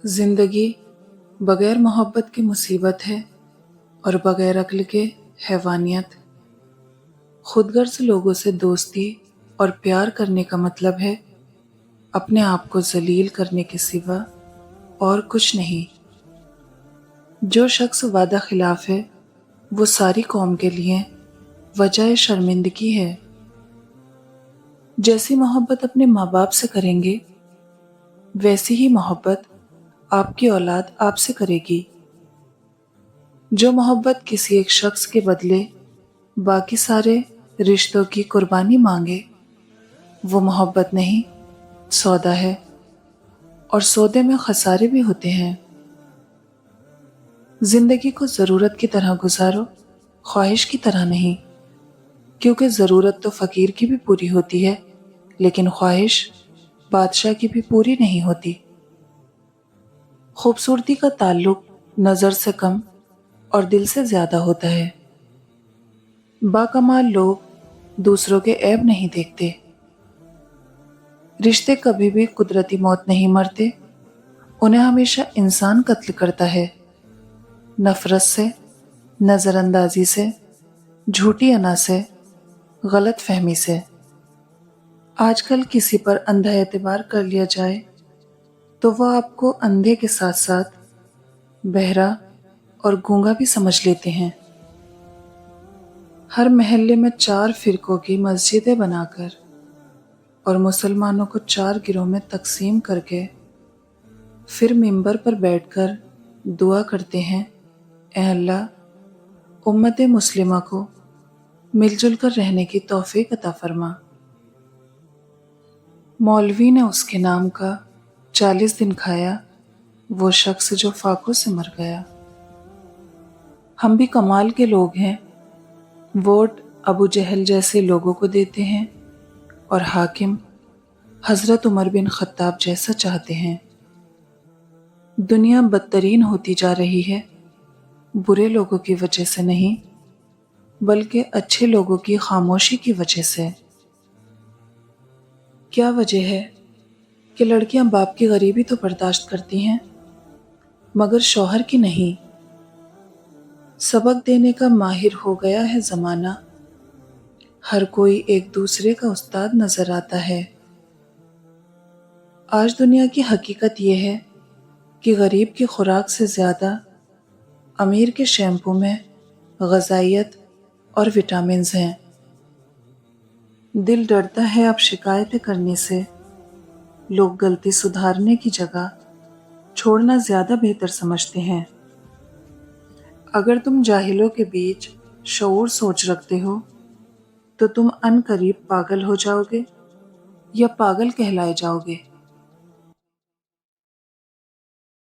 जिंदगी बगैर मोहब्बत की मुसीबत है और बगैर अक्ल के हैवानियत। खुदगर्ज लोगों से दोस्ती और प्यार करने का मतलब है अपने आप को जलील करने के सिवा और कुछ नहीं। जो शख्स वादा खिलाफ है वो सारी कौम के लिए वजह शर्मिंदगी है। जैसी मोहब्बत अपने माँ बाप से करेंगे वैसी ही मोहब्बत आपकी औलाद आपसे करेगी। जो मोहब्बत किसी एक शख्स के बदले बाकी सारे रिश्तों की कुर्बानी मांगे वो मोहब्बत नहीं, सौदा है, और सौदे में खसारे भी होते हैं। जिंदगी को जरूरत की तरह गुजारो, ख्वाहिश की तरह नहीं, क्योंकि जरूरत तो फकीर की भी पूरी होती है लेकिन ख्वाहिश बादशाह की भी पूरी नहीं होती। खूबसूरती का ताल्लुक नजर से कम और दिल से ज्यादा होता है। बाकमाल लोग दूसरों के ऐब नहीं देखते। रिश्ते कभी भी कुदरती मौत नहीं मरते, उन्हें हमेशा इंसान कत्ल करता है। नफरत से, नजरअंदाजी से, झूठी अना से, गलत फहमी से। आजकल किसी पर अंधा एतबार कर लिया जाए तो वह आपको अंधे के साथ साथ बहरा और गूंगा भी समझ लेते हैं। हर महल्ले में 4 फिरकों की मस्जिदें बनाकर और मुसलमानों को 4 गिरोह में तकसीम करके फिर मिंबर पर बैठकर दुआ करते हैं, ऐ अल्लाह उम्मत मुस्लिमा को मिलजुल कर रहने की तौफीक अता फरमा। मौलवी ने उसके नाम का 40 दिन खाया, वो शख्स जो फाकों से मर गया। हम भी कमाल के लोग हैं, वोट अबू जहल जैसे लोगों को देते हैं और हाकिम हजरत उमर बिन खत्ताब जैसा चाहते हैं। दुनिया बदतरीन होती जा रही है, बुरे लोगों की वजह से नहीं बल्कि अच्छे लोगों की खामोशी की वजह से। क्या वजह है कि लड़कियां बाप की गरीबी तो बर्दाश्त करती हैं मगर शौहर की नहीं। सबक देने का माहिर हो गया है जमाना, हर कोई एक दूसरे का उस्ताद नजर आता है। आज दुनिया की हकीकत यह है कि गरीब की खुराक से ज्यादा अमीर के शैम्पू में ग़िज़ाइयत और विटामिन्स हैं। दिल डरता है अब शिकायतें करने से, लोग गलती सुधारने की जगह छोड़ना ज्यादा बेहतर समझते हैं। अगर तुम जाहिलों के बीच शऊर सोच रखते हो तो तुम अनकरीब पागल हो जाओगे या पागल कहलाए जाओगे।